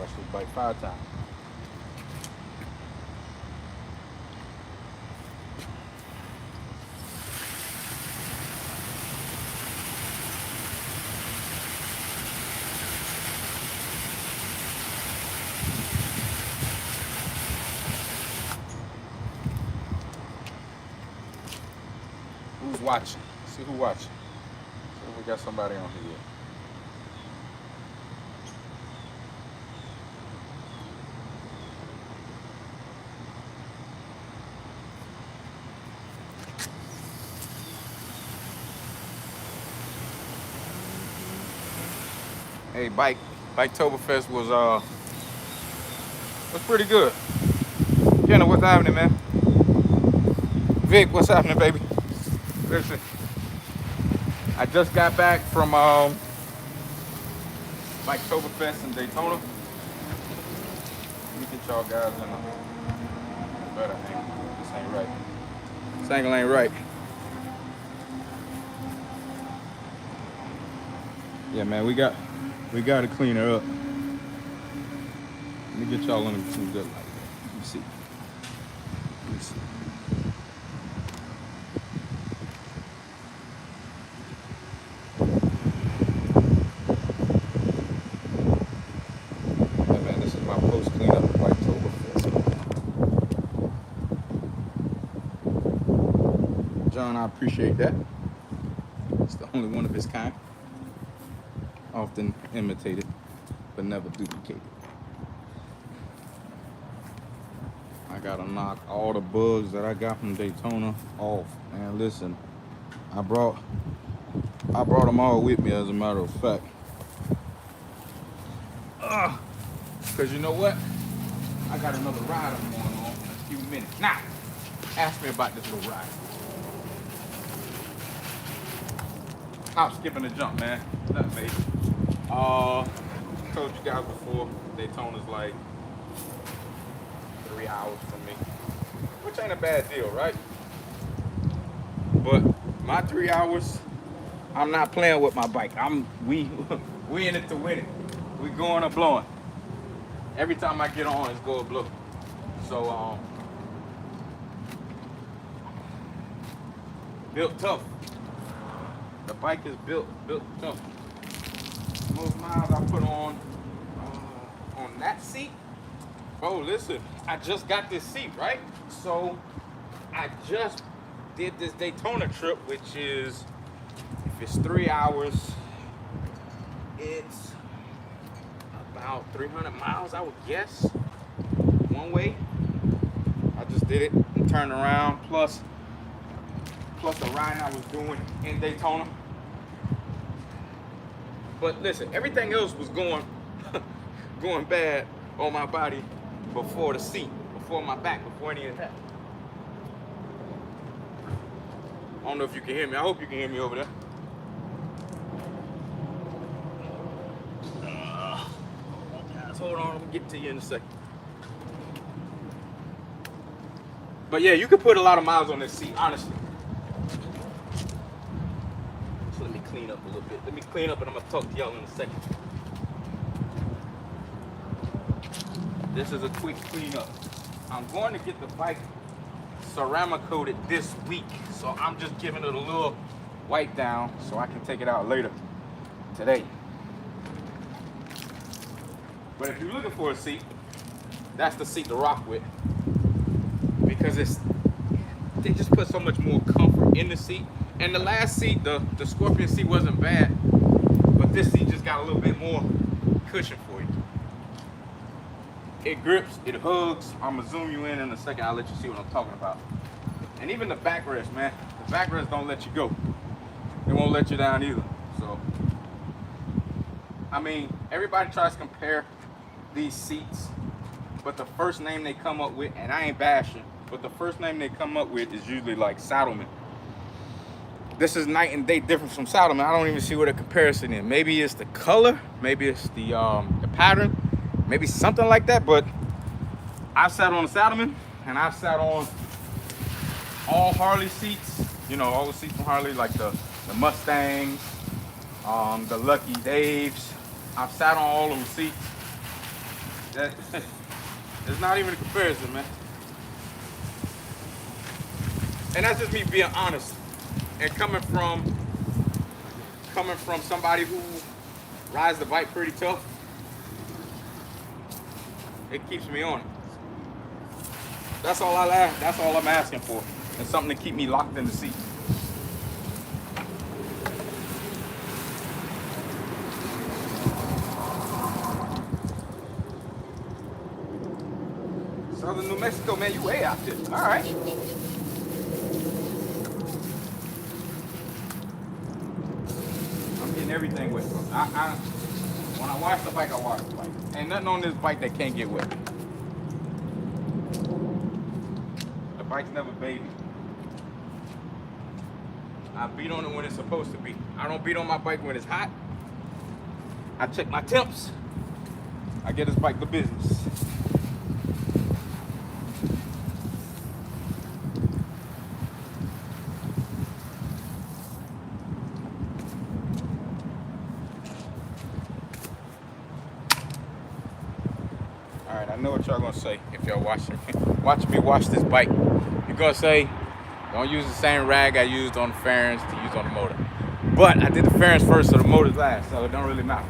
Actually bite 5 times. Who's watching? See who watching. See if we got somebody on here. Hey, Biketober Fest was pretty good. Jenna, what's happening, man? Vic, what's happening, baby? Listen, I just got back from Biketober Fest in Daytona. Let me get y'all guys in a better angle. This ain't right. This angle ain't right. Yeah, man, we got to clean her up. Let me get y'all in some good light. Let me see. Let me see. Yeah, man, this is my post cleanup of Biketober Fest. John, I appreciate that. It's the only one of its kind. Often imitated, but never duplicated. I gotta knock all the bugs that I got from Daytona off. Man, listen, I brought them all with me, as a matter of fact. Cause you know what? I got another ride I'm going on in a few minutes. Now, ask me about this little ride. I'm skipping the jump, man. Nothing major. Told you guys before, Daytona's like 3 hours from me, which ain't a bad deal, right? But my 3 hours, I'm not playing with my bike. We in it to win it. We going or blowing. Every time I get on, it's go or blow. So built tough. The bike is built tough. Most miles I put on that seat. Oh, listen, I just got this seat, right? So I just did this Daytona trip, which is, if it's 3 hours, it's about 300 miles, I would guess, one way. I just did it and turned around, plus the ride I was doing in Daytona. But listen, everything else was going bad on my body before the seat, before my back, before any of that. I don't know if you can hear me. I hope you can hear me over there. Guys, hold on. I'm gonna get to you in a second. But yeah, you can put a lot of miles on this seat, honestly. So let me clean up a little bit. Let me clean up and I'm gonna talk to y'all in a second. This is a quick cleanup. I'm going to get the bike ceramic coated this week. So I'm just giving it a little wipe down so I can take it out later today. But if you're looking for a seat, that's the seat to rock with. Because they just put so much more comfort in the seat. And the last seat, the Scorpion seat, wasn't bad, but this seat just got a little bit more cushion for you. It grips, it hugs. I'm gonna zoom you in a second. I'll let you see what I'm talking about. And even the backrest, man. The backrest don't let you go. It won't let you down either. So, I mean, everybody tries to compare these seats, but the first name they come up with, and I ain't bashing, but the first name they come up with is usually like Saddleman. This is night and day different from Saddleman. I don't even see what a comparison is. Maybe it's the color, maybe it's the pattern, maybe something like that. But I've sat on a Saddleman, and I've sat on all Harley seats. You know, all the seats from Harley, like the Mustangs, the Lucky Daves. I've sat on all those seats. That it's not even a comparison, man. And that's just me being honest and coming from somebody who rides the bike pretty tough. It keeps me on it. That's all that's all I'm asking for. And something to keep me locked in the seat. Southern New Mexico, man, you way out there. All right. I'm getting everything wet, bro. When I wash the bike, I wash the bike. Ain't nothing on this bike that can't get wet. The bike's never baby. I beat on it when it's supposed to be. I don't beat on my bike when it's hot. I check my temps. I get this bike the business. Alright, I know what y'all gonna say if y'all watch me wash this bike. You're gonna say, don't use the same rag I used on the fairings to use on the motor. But I did the fairings first, so the motor's last, so it don't really matter.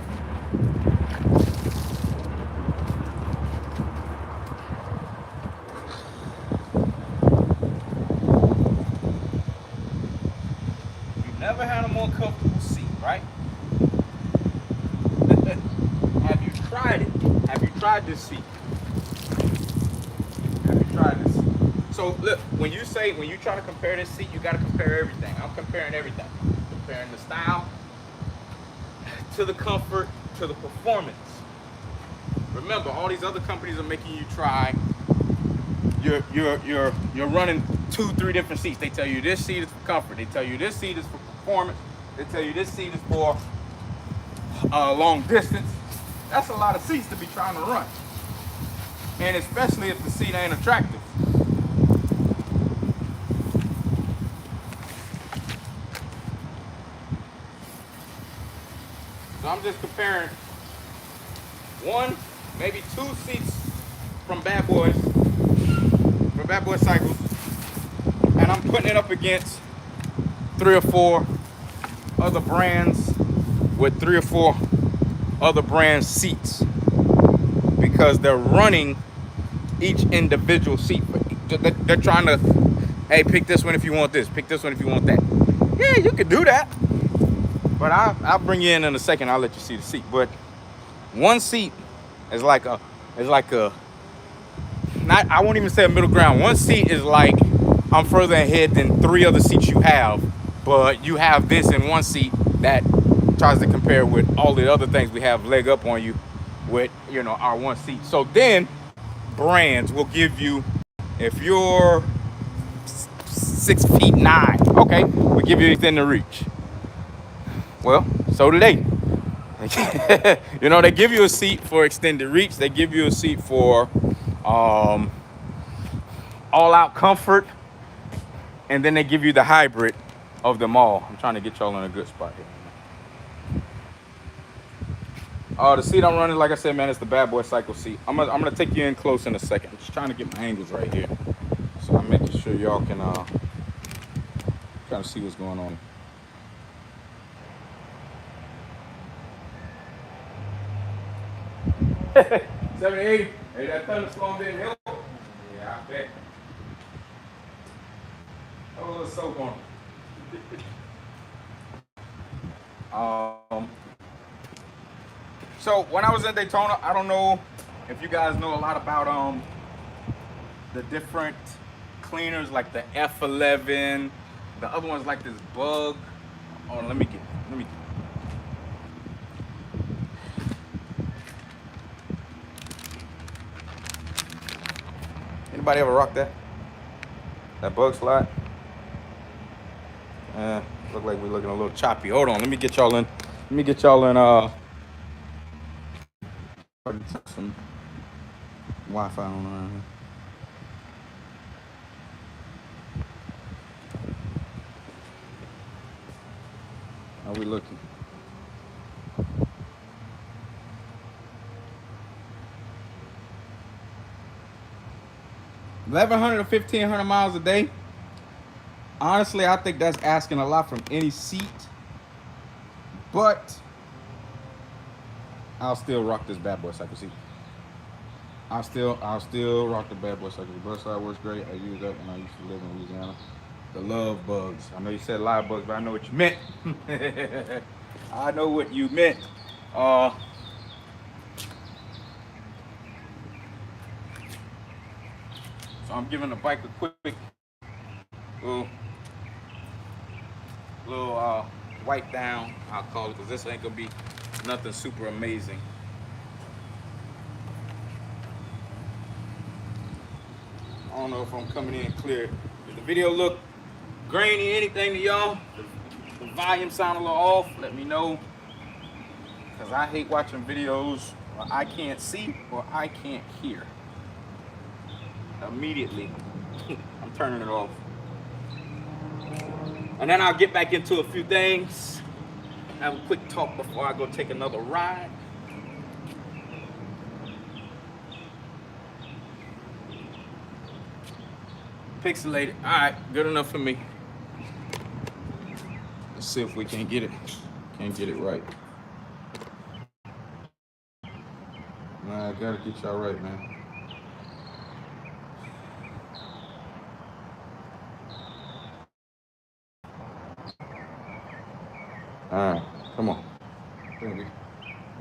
You've never had a more comfortable seat, right? Have you tried it? Have you tried this seat? Have you tried this? So look, when you try to compare this seat, you got to compare everything. I'm comparing everything. I'm comparing the style to the comfort to the performance. Remember, all these other companies are making you try. You're running 2-3 different seats. They tell you this seat is for comfort. They tell you this seat is for performance. They tell you this seat is for long distance. That's a lot of seats to be trying to run, and especially if the seat ain't attractive. So I'm just comparing one, maybe 2 seats from Bad Boy Cycles, and I'm putting it up against 3 or 4 other brands with 3 or 4 other brands seats, because they're running each individual seat. They're trying to, hey, pick this one if you want this, pick this one if you want that. Yeah, you could do that, but I'll bring you in a second. I'll let you see the seat. But one seat is like a not, I won't even say a middle ground. One seat is like, I'm further ahead than 3 other seats you have, but you have this in one seat that tries to compare with all the other things we have leg up on you with, our one seat. So then brands will give you, if you're 6'9", okay, we'll give you within the reach. Well, so do they. They give you a seat for extended reach. They give you a seat for all-out comfort, and then they give you the hybrid of them all. I'm trying to get y'all in a good spot here. The seat I'm running, like I said, man, it's the Bad Boy Cycle seat. I'm gonna take you in close in a second. I'm just trying to get my angles right here, so I'm making sure y'all can kind of see what's going on. $78. Hey, that thunderstorm didn't help. Yeah, I bet. Have a little soak on it. So when I was in Daytona, I don't know if you guys know a lot about the different cleaners, like the F11. The other one's like this bug. Oh, let me get. Anybody ever rock that? That bug slide? Look like we're looking a little choppy. Hold on, let me get y'all in. Some Wi-Fi on around here. How we looking? 1,100 to 1,500 miles a day. Honestly, I think that's asking a lot from any seat, but I'll still rock this bad boy cycle seat. I'll still rock the bad boy cycle. The bus side works great. I use that when I used to live in Louisiana. The love bugs. I know you said live bugs, but I know what you meant. I know what you meant. Uh, so I'm giving the bike a quick little, little wipe down, I'll call it, because this ain't gonna be nothing super amazing. I don't know if I'm coming in clear. If the video look grainy, anything to y'all, the volume sound a little off, let me know. Because I hate watching videos where I can't see or I can't hear. Immediately, I'm turning it off. And then I'll get back into a few things. Have a quick talk before I go take another ride. Pixelated. All right, good enough for me. Let's see if we can get it. Can't get it right. Nah, I gotta get y'all right, man. All right, come on. We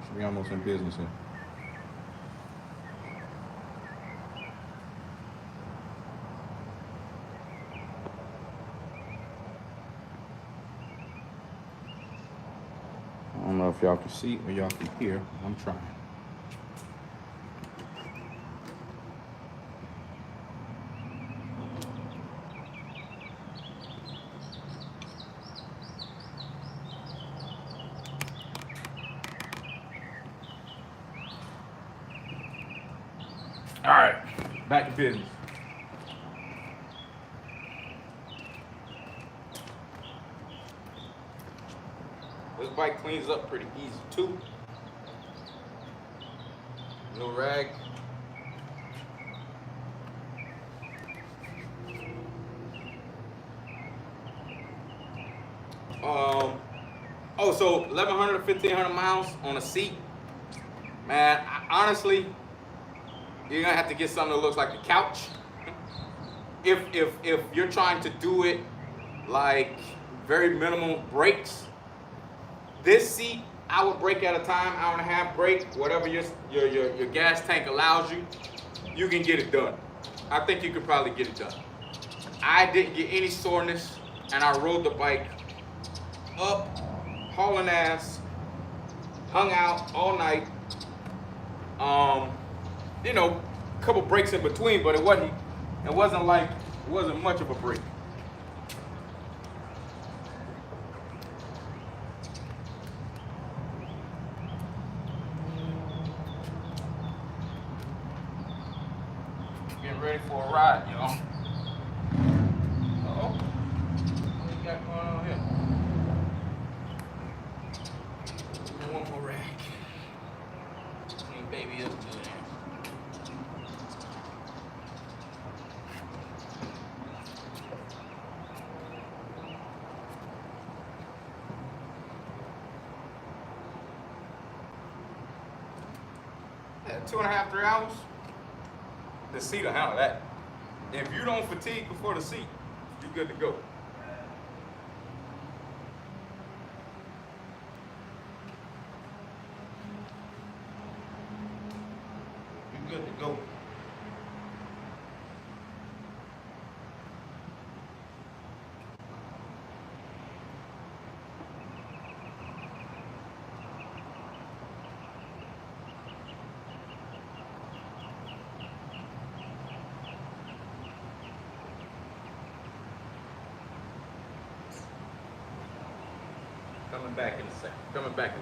should be almost in business here. I don't know if y'all can see or y'all can hear. I'm trying. All right, back to business. This bike cleans up pretty easy too. No rag. Oh, so 1,100 to 1,500 miles on a seat. Man, honestly, you're gonna have to get something that looks like a couch. If you're trying to do it like very minimal brakes, this seat, I would brake at a time, hour and a half brake, whatever your gas tank allows you, you can get it done. I think you could probably get it done. I didn't get any soreness, and I rode the bike up, hauling ass, hung out all night. You know, a couple breaks in between, but it wasn't much of a break. Getting ready for a ride, y'all. Uh-oh. What you got going on here? One more rag. Clean baby up to there. Yeah, 2.5, 3 hours. The seat will handle that. If you don't fatigue before the seat, you're good to go. You're good to go. Coming back in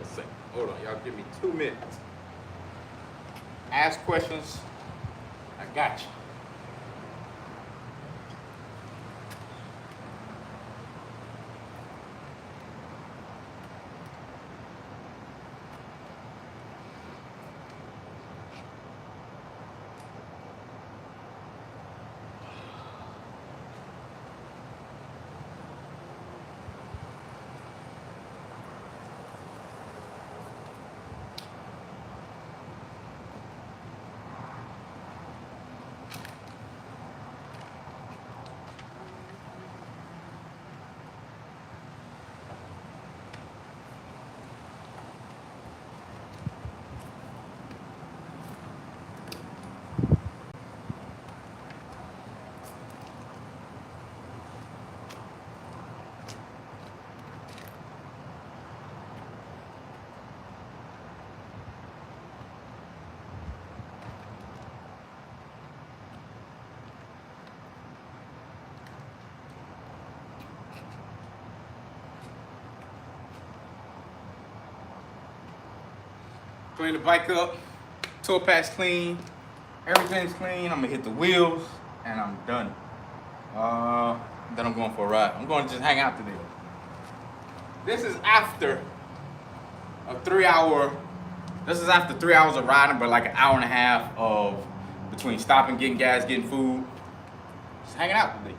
a second. Hold on, y'all give me 2 minutes. Ask questions. I got you. Clean the bike up. Toe pack's clean. Everything's clean. I'm gonna hit the wheels and I'm done. Then I'm going for a ride. I'm going to just hang out today. This is after a 3 hour. This is after 3 hours of riding, but like an hour and a half of between stopping, getting gas, getting food. Just hanging out today.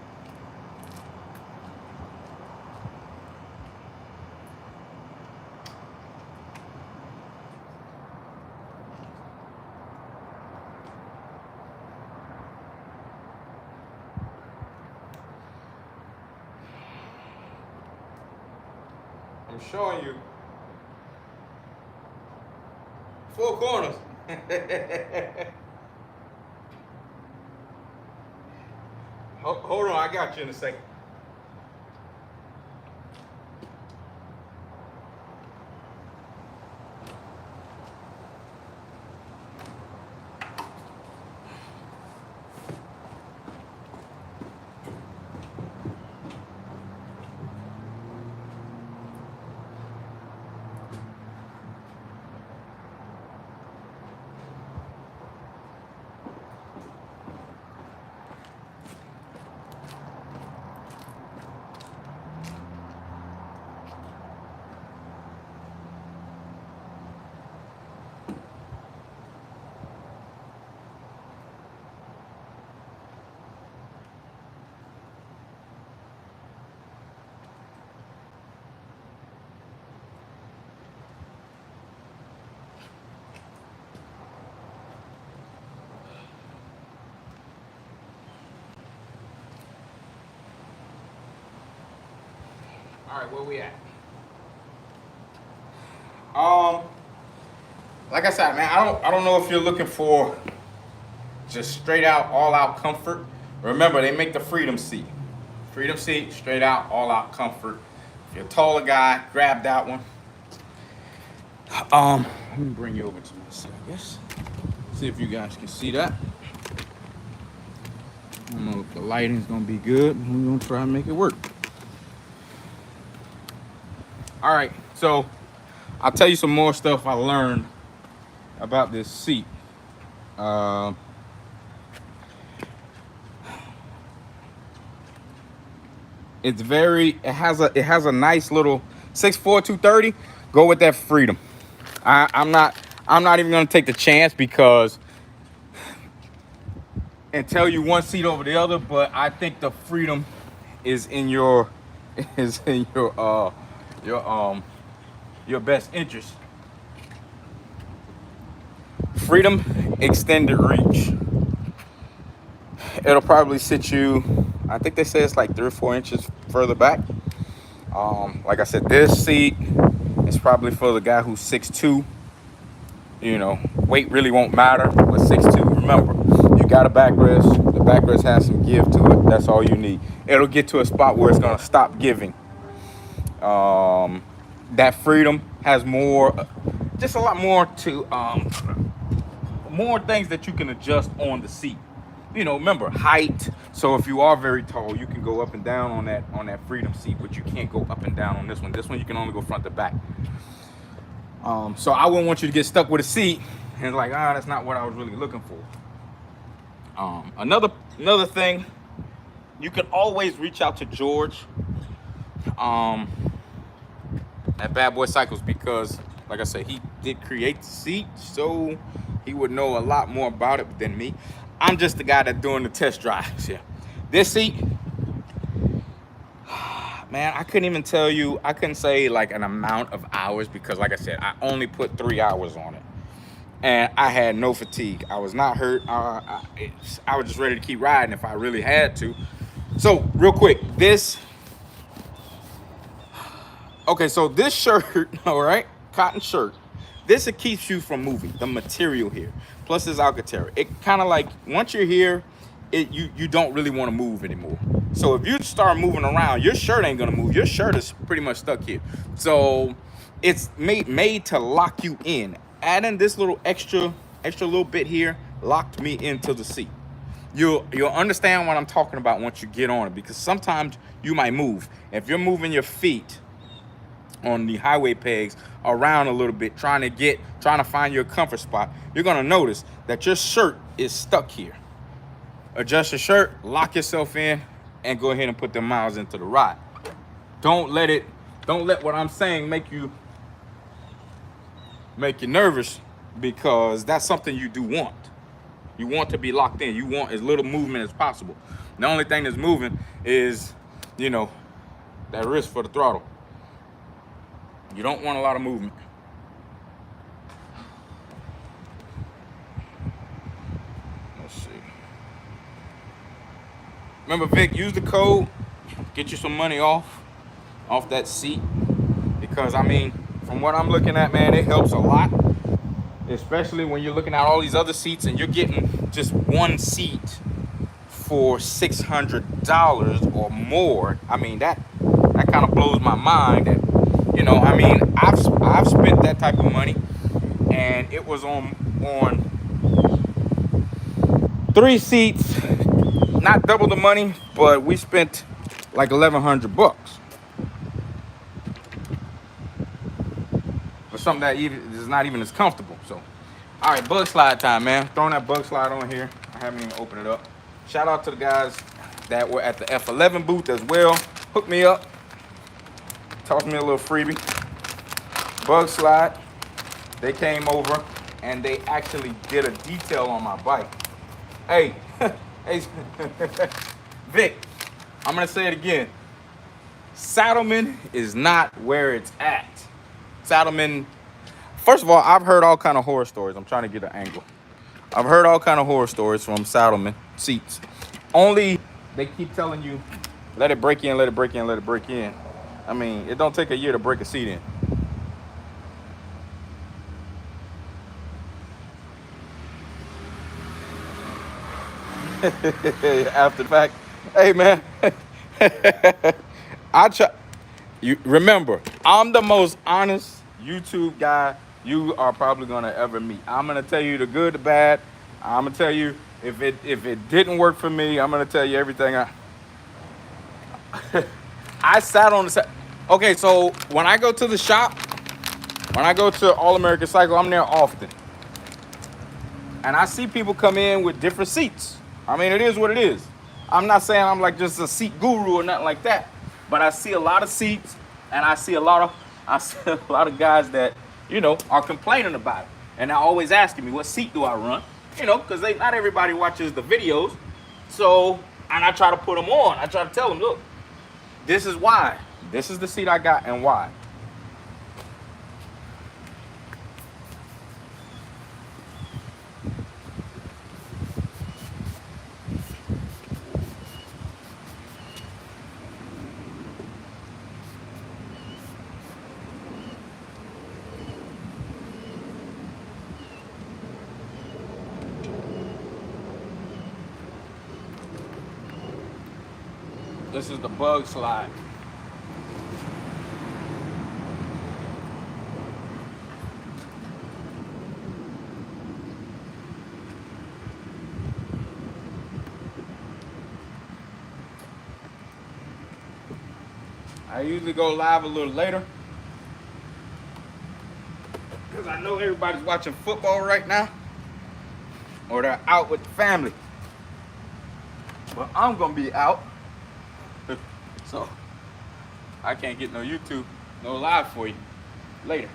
I'm showing you 4 corners. Hold on, I got you in a second. All right, where we at? Like I said, man, I don't know if you're looking for just straight out, all out comfort. Remember, they make the Freedom seat. Freedom seat, straight out, all out comfort. If you're a taller guy, grab that one. Let me bring you over to my side, I guess. See if you guys can see that. I don't know if the lighting's gonna be good, but we're gonna try and make it work. All right, so I'll tell you some more stuff I learned about this seat. It has a nice little 6'4", 230. Go with that Freedom. I'm not even gonna take the chance because and tell you one seat over the other, but I think the Freedom is in your best interest. Freedom extended reach. It'll probably sit you, I think they say it's like 3 or 4 inches further back. Like I said, this seat is probably for the guy who's 6'2". You know, weight really won't matter, but 6'2". Remember, you got a backrest. The backrest has some give to it. That's all you need. It'll get to a spot where it's gonna stop giving. That Freedom has more, just a lot more to, more things that you can adjust on the seat. You know, remember height. So if you are very tall, you can go up and down on that Freedom seat, but you can't go up and down on this one. This one you can only go front to back. So I wouldn't want you to get stuck with a seat and like, that's not what I was really looking for. Another thing, you can always reach out to George at Bad Boy Cycles because, like I said, he did create the seat, so he would know a lot more about it than me. I'm just the guy that's doing the test drives here. This seat, man, I couldn't even tell you. I couldn't say like an amount of hours because, like I said, I only put 3 hours on it. And I had no fatigue. I was not hurt. I was just ready to keep riding if I really had to. So, real quick, this shirt, all right, cotton shirt, this, it keeps you from moving, the material here. Plus this Alcantara. It kind of like, once you're here, you don't really want to move anymore. So if you start moving around, your shirt ain't gonna move. Your shirt is pretty much stuck here. So it's made to lock you in. Adding this little extra little bit here locked me into the seat. You'll understand what I'm talking about once you get on it, because sometimes you might move. If you're moving your feet, on the highway pegs around a little bit, trying to find your comfort spot, you're gonna notice that your shirt is stuck here. Adjust your shirt, lock yourself in, and go ahead and put the miles into the ride. Don't let what I'm saying make you nervous, because that's something you do want. You want to be locked in. You want as little movement as possible. The only thing that's moving is, that wrist for the throttle. You don't want a lot of movement. Let's see. Remember, Vic, use the code. Get you some money off that seat. Because, I mean, from what I'm looking at, man, it helps a lot. Especially when you're looking at all these other seats and you're getting just one seat for $600 or more. I mean, that kind of blows my mind. That, I mean, I've spent that type of money, and it was on 3 seats, not double the money, but we spent like $1,100 for something that is not even as comfortable. So, all right, bug slide time, man. Throwing that bug slide on here. I haven't even opened it up. Shout out to the guys that were at the F11 booth as well. Hook me up. Toss me a little freebie. Bug slide. They came over and they actually did a detail on my bike. Hey, hey, Vic, I'm gonna say it again. Saddlemen is not where it's at. Saddlemen, first of all, I've heard all kind of horror stories. I'm trying to get an angle. I've heard all kind of horror stories from Saddlemen seats. Only they keep telling you, let it break in, let it break in, let it break in. I mean, it don't take a year to break a seat in. After the fact, hey man, I try. You remember, I'm the most honest YouTube guy you are probably gonna ever meet. I'm gonna tell you the good, the bad. I'm gonna tell you if it didn't work for me. I'm gonna tell you everything. I sat on the side. Okay, so when I go to the shop, when I go to All American Cycle, I'm there often, and I see people come in with different seats. I mean, it is what it is. I'm not saying I'm like just a seat guru or nothing like that, but I see a lot of seats, and I see a lot of guys that are complaining about it, and they're always asking me, what seat do I run? Because not everybody watches the videos. So, and I try to put them on. I try to tell them, look, this is why. This is the seat I got and why. This is the bug slide. I usually go live a little later because I know everybody's watching football right now or they're out with the family. But I'm gonna be out. So I can't get no YouTube, no live for you later.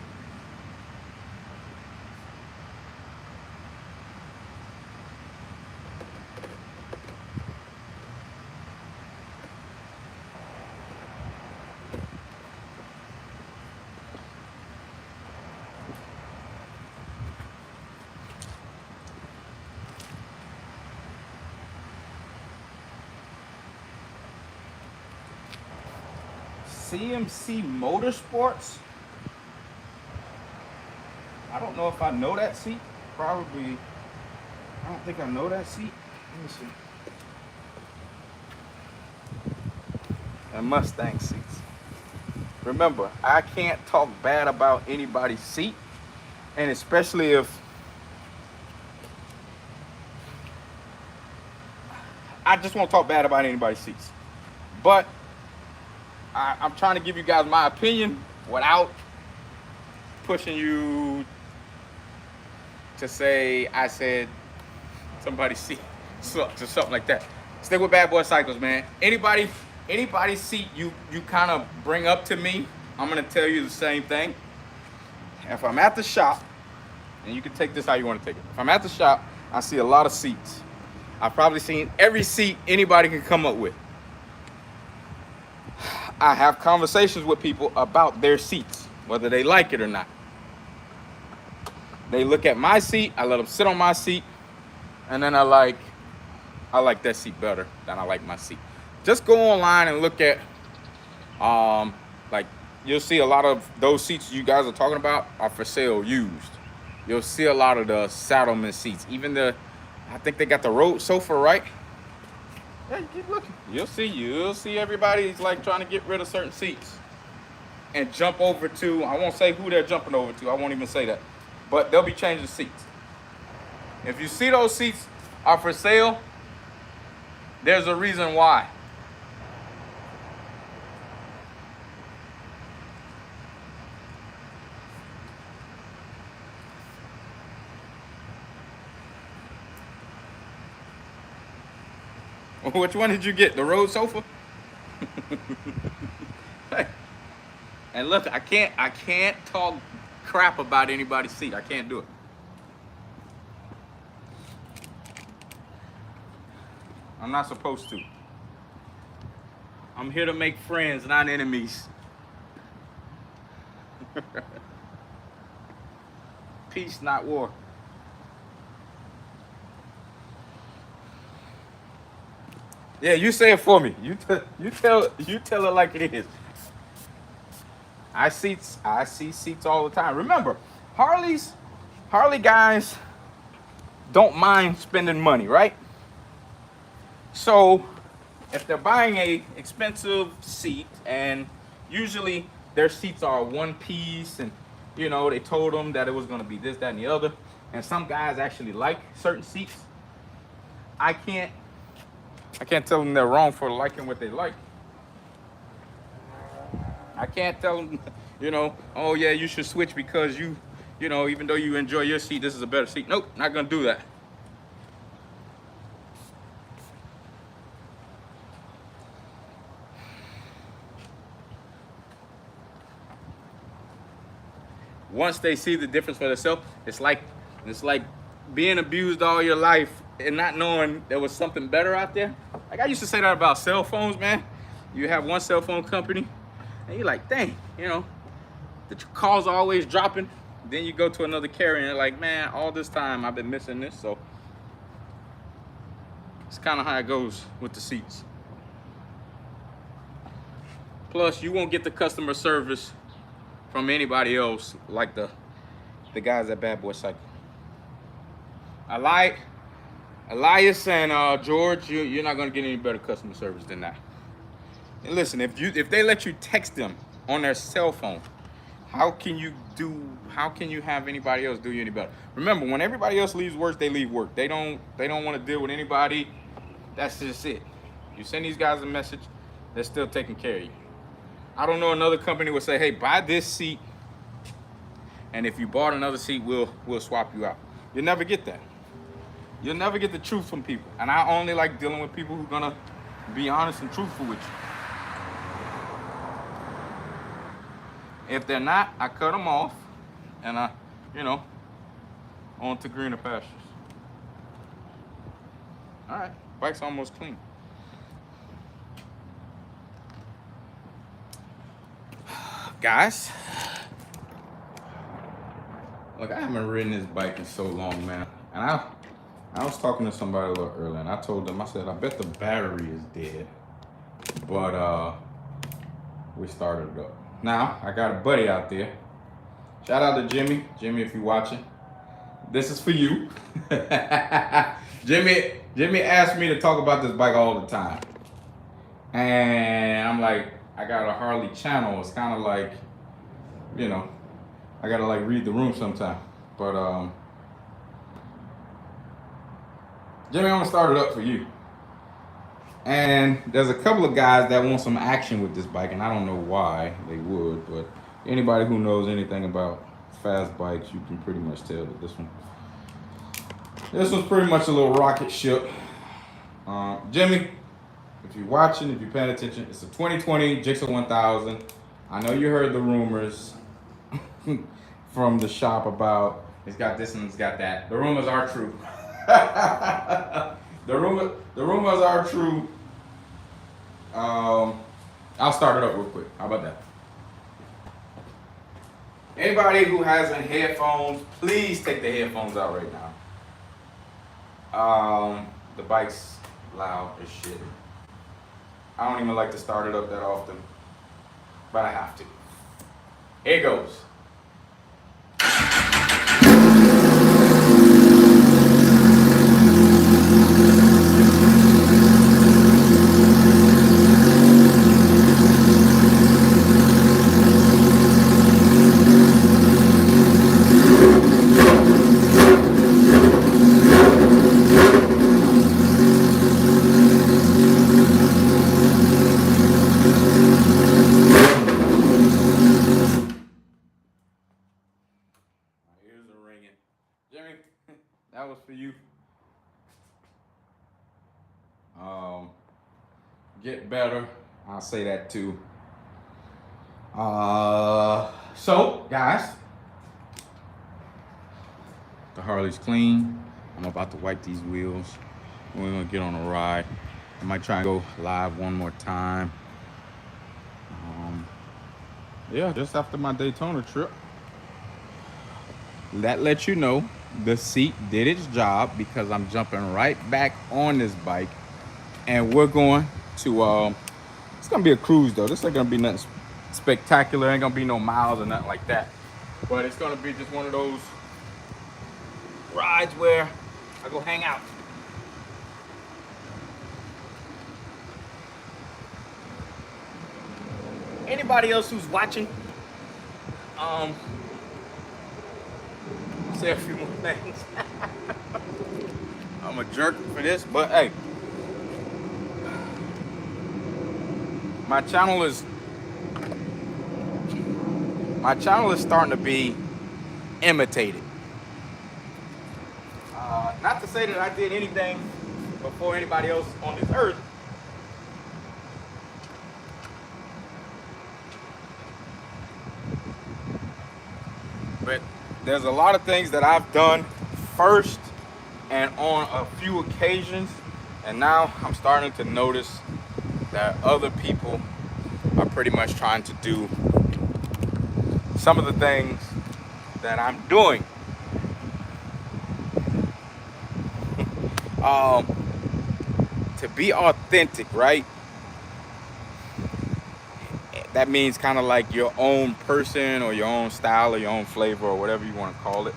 CMC Motorsports. I don't know if I know that seat. Probably. I don't think I know that seat. Let me see. And Mustang seats. Remember, I can't talk bad about anybody's seat, and especially if I just won't talk bad about anybody's seats. But I'm trying to give you guys my opinion without pushing you to say I said somebody's seat sucks or something like that. Stick with Bad Boy Cycles, man. Anybody's seat you kind of bring up to me, I'm gonna tell you the same thing. If I'm at the shop, and you can take this how you want to take it. If I'm at the shop, I see a lot of seats. I've probably seen every seat anybody can come up with. I have conversations with people about their seats, whether they like it or not. They look at my seat, I let them sit on my seat, and then I like that seat better than I like my seat. Just go online and look at, like, you'll see a lot of those seats you guys are talking about are for sale used. You'll see a lot of the Saddleman seats. Even I think they got the road sofa, right? Yeah, you keep looking. You'll see everybody's like trying to get rid of certain seats and jump over to, I won't say who they're jumping over to. I won't even say that. But they'll be changing seats. If you see those seats are for sale, there's a reason why. Which one did you get? The road sofa? And look, I can't talk crap about anybody's seat. I can't do it. I'm not supposed to. I'm here to make friends, not enemies. Peace, not war. Yeah, you say it for me. You tell it like it is. I see seats all the time. Remember, Harley guys don't mind spending money, right? So if they're buying a expensive seat, and usually their seats are one piece, and you know they told them that it was going to be this, that, and the other, and some guys actually like certain seats. I can't tell them they're wrong for liking what they like. I can't tell them, you know, oh yeah, you should switch because you know, even though you enjoy your seat, this is a better seat. Nope, not gonna do that. Once they see the difference for themselves, it's like being abused all your life and not knowing there was something better out there. Like I used to say that about cell phones, man. You have one cell phone company, and you're like, dang, you know, the calls are always dropping. Then you go to another carrier, and you're like, man, all this time I've been missing this. So it's kind of how it goes with the seats. Plus, you won't get the customer service from anybody else like the guys at Bad Boy Cycle. Elias and George, you're not gonna get any better customer service than that. And listen, if they let you text them on their cell phone, how can you have anybody else do you any better? Remember, when everybody else leaves work, they leave work. They don't want to deal with anybody. That's just it. You send these guys a message, they're still taking care of you. I don't know another company would say, hey, buy this seat, and if you bought another seat, we'll swap you out. You'll never get that. You'll never get the truth from people. And I only like dealing with people who are gonna be honest and truthful with you. If they're not, I cut them off, and on to greener pastures. All right, bike's almost clean. Guys, look, I haven't ridden this bike in so long, man. And I was talking to somebody a little earlier, and I told them, I said, I bet the battery is dead. But we started it up. Now, I got a buddy out there. Shout out to Jimmy. Jimmy, if you're watching, this is for you. Jimmy asked me to talk about this bike all the time. And I'm like, I got a Harley channel. It's kind of like, you know, I gotta like read the room sometime. But Jimmy, I'm gonna start it up for you. And there's a couple of guys that want some action with this bike, and I don't know why they would, but Anybody who knows anything about fast bikes, you can pretty much tell that this one's pretty much a little rocket ship. Jimmy, if you're watching, if you're paying attention, it's a 2020 Jigsaw 1000. I know you heard the rumors from the shop about it's got this and it's got that. The rumors are true. the rumors are true. I'll start it up real quick. How about that? Anybody who has any headphones, please take the headphones out right now. The bike's loud as shit. I don't even like to start it up that often, but I have to. Here it goes. Jimmy, that was for you. Get better. I'll say that too. So, guys, the Harley's clean. I'm about to wipe these wheels. We're gonna get on a ride. I might try and go live one more time. Yeah, just after my Daytona trip. That lets you know the seat did its job because I'm jumping right back on this bike, and we're going to it's gonna be a cruise though. This ain't gonna be nothing spectacular, ain't gonna be no miles or nothing like that, but it's gonna be just one of those rides where I go hang out. Anybody else who's watching, say a few more things. I'm a jerk for this, but hey, my channel is starting to be imitated. Not to say that I did anything before anybody else on this earth, but there's a lot of things that I've done first and on a few occasions, and now I'm starting to notice that other people are pretty much trying to do some of the things that I'm doing. To be authentic, right? That means kind of like your own person or your own style or your own flavor or whatever you want to call it.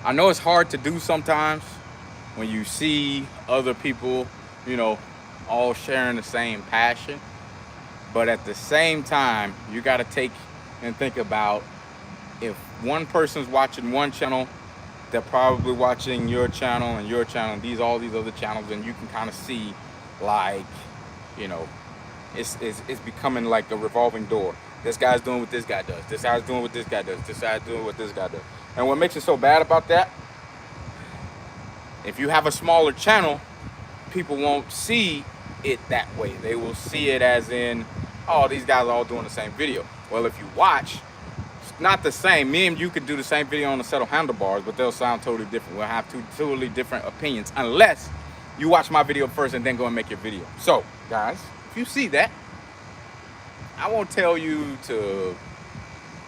I know it's hard to do sometimes when you see other people, you know, all sharing the same passion. But at the same time, you got to take and think about if one person's watching one channel, they're probably watching your channel and your channel and all these other channels, and you can kind of see, like, you know, it's becoming like a revolving door. This guy's doing what this guy does. This guy's doing what this guy does. This guy's doing what this guy does. And what makes it so bad about that, if you have a smaller channel, people won't see it that way. They will see it as in, oh, these guys are all doing the same video. Well, if you watch, it's not the same. Me and you could do the same video on a set of handlebars, but they'll sound totally different. We'll have two totally different opinions unless you watch my video first and then go and make your video. So, guys, if you see that, I won't tell you to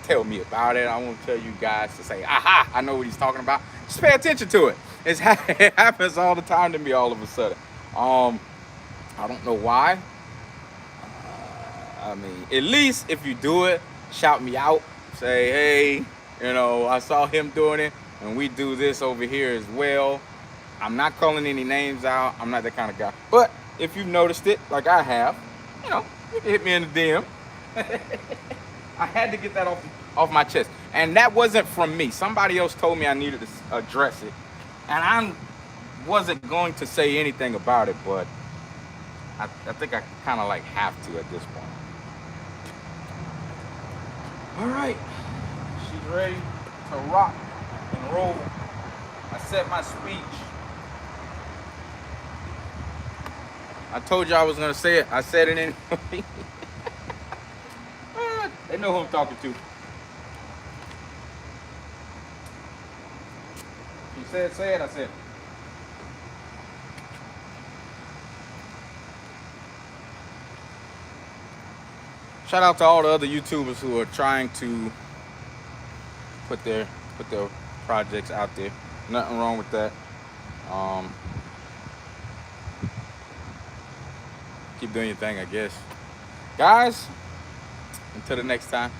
tell me about it. I won't tell you guys to say, aha, I know what he's talking about. Just pay attention to it. It happens all the time to me all of a sudden. I don't know why. I mean, at least if you do it, shout me out. Say, hey, you know, I saw him doing it, and we do this over here as well. I'm not calling any names out. I'm not that kind of guy. But if you've noticed it, like I have, you know, you can hit me in the DM. I had to get that off my chest. And that wasn't from me. Somebody else told me I needed to address it. And I wasn't going to say anything about it, but I think I kind of like have to at this point. All right, she's ready to rock and roll. I said my speech. I told you I was gonna say it. I said it anyway. They know who I'm talking to. She said, say it. I said. Shout out to all the other YouTubers who are trying to put their projects out there. Nothing wrong with that. Keep doing your thing, I guess. Guys, until the next time.